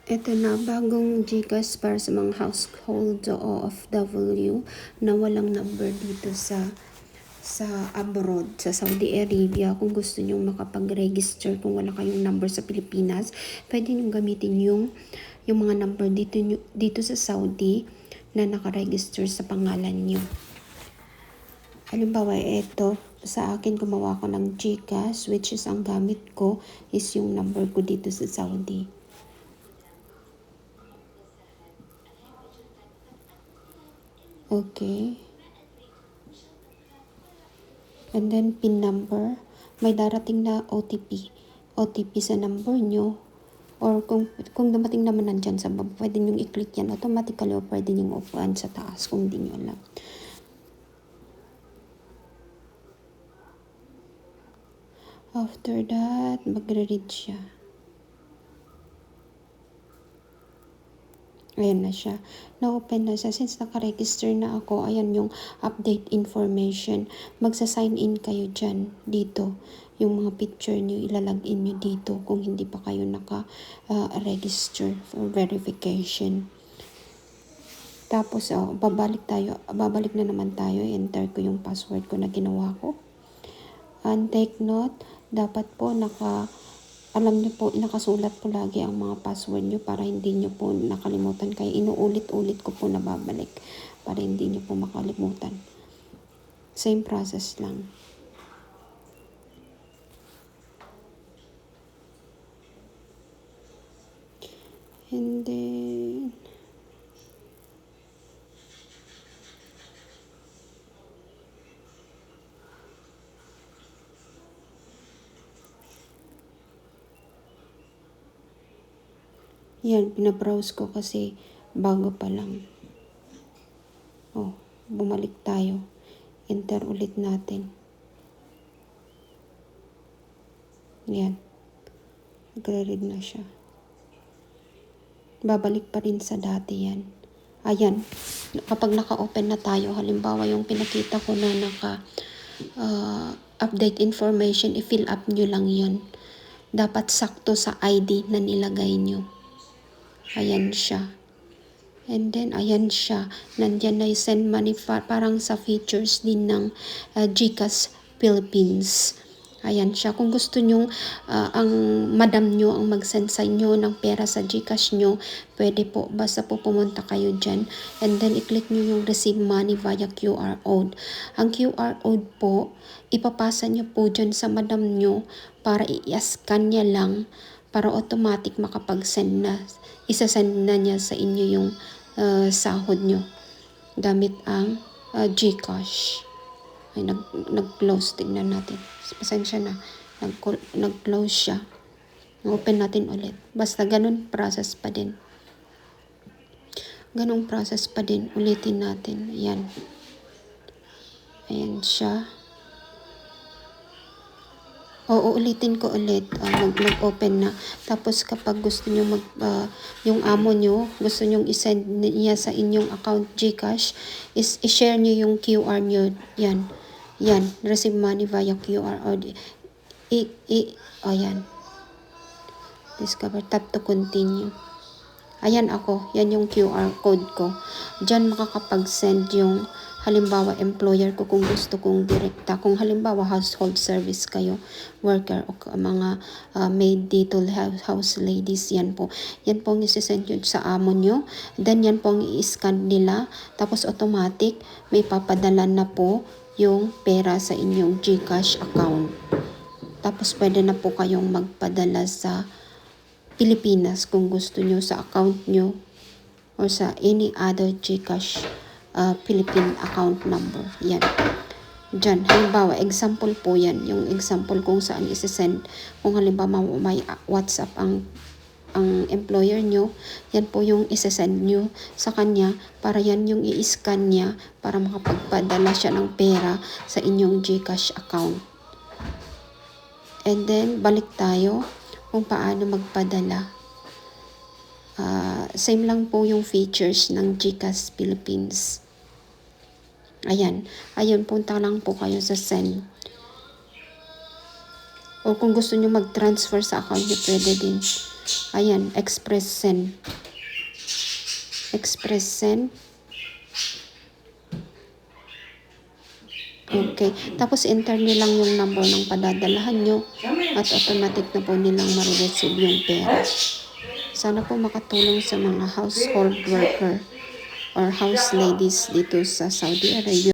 Ito na, bagong GCash para sa mga household o OFW na walang number dito sa abroad, sa Saudi Arabia. Kung gusto nyo makapag-register, kung wala kayong number sa Pilipinas, pwede nyo gamitin yung mga number dito sa Saudi na nakaregister sa pangalan nyo. Halimbawa, ito, sa akin gumawa ko ng GCash, which is ang gamit ko is yung number ko dito sa Saudi. Okay. And then, PIN number. May darating na OTP. OTP sa number nyo. Or kung dumating naman nandyan sa baba, pwede nyo i-click yan automatically o pwede nyo upuan sa taas kung di nyo alam. After that, magre-read siya. Ayan na siya. Na-open na siya. Since naka-register na ako, ayan yung update information. Magsa-sign in kayo dyan, dito. Yung mga picture nyo, ilalagin nyo dito kung hindi pa kayo naka-register for verification. Tapos, babalik na naman tayo. Enter ko yung password ko na ginawa ko. And take note, dapat po alam niyo po, nakasulat po lagi ang mga password niyo para hindi niyo po nakalimutan. Kaya inuulit-ulit ko po nababalik para hindi niyo po makalimutan. Same process lang. And then, yan, pinabrowse ko kasi bago pa lang. Bumalik tayo. Enter ulit natin. Yan. Nagre-read na siya. Babalik pa rin sa dati yan. Ayan. Kapag naka-open na tayo, halimbawa yung pinakita ko na update information, i-fill up nyo lang yun. Dapat sakto sa ID na nilagay nyo. Ayan siya. And then, ayan siya. Nandyan na yung send money parang sa features din ng GCash Philippines. Ayan siya. Kung gusto nyo, ang madam nyo ang mag-send sa inyo ng pera sa GCash nyo, pwede po. Basta po pumunta kayo dyan. And then, i-click nyo yung receive money via QR code. Ang QR code po, ipapasa nyo po dyan sa madam nyo para i-scan niya lang para automatic makapag-send na. Isa-send na niya sa inyo yung sahod nyo gamit ang GCash. Ay, nag-close. Tignan natin. Pasensya na. Nag-close siya. Open natin ulit. Basta ganun process pa din. Ganung process pa din. Ulitin natin. Ayan. Ayan siya. Ulitin ko ulit. Mag-open na. Tapos kapag gusto nyo yung amo nyo, gusto nyo i-send niya sa inyong account GCash, is i-share nyo yung QR nyo. Yan. Yan. Receive money via QR. Ayan. Discover. Tap to continue. Ayan ako. Yan yung QR code ko. Diyan makakapag-send yung halimbawa employer ko kung gusto kong direkta. Kung halimbawa household service kayo, worker o mga maid dito, house ladies, yan po. Yan po ang isi-send yun sa amo nyo. Then yan po ang i-scan nila. Tapos automatic may papadala na po yung pera sa inyong GCash account. Tapos pwede na po kayong magpadala sa Pilipinas kung gusto nyo sa account nyo or sa any other GCash Philippine account number. Yan. Diyan. Halimbawa, example po yan. Yung example kung saan isi-send. Kung halimbawa may WhatsApp ang employer nyo, yan po yung isi-send nyo sa kanya para yan yung i-scan niya para makapagpadala siya ng pera sa inyong GCash account. And then, balik tayo kung paano magpadala. Same lang po yung features ng GCash Philippines. Ayan. Ayun, punta lang po kayo sa send. O kung gusto nyo mag-transfer sa account nyo, pwede din. Ayan, express send. Express send. Okay. Tapos enter nyo lang yung number ng padadalahan nyo at automatic na po nilang marireceive yung pera. Sana po makatulong sa mga household worker or house ladies dito sa Saudi Arabia.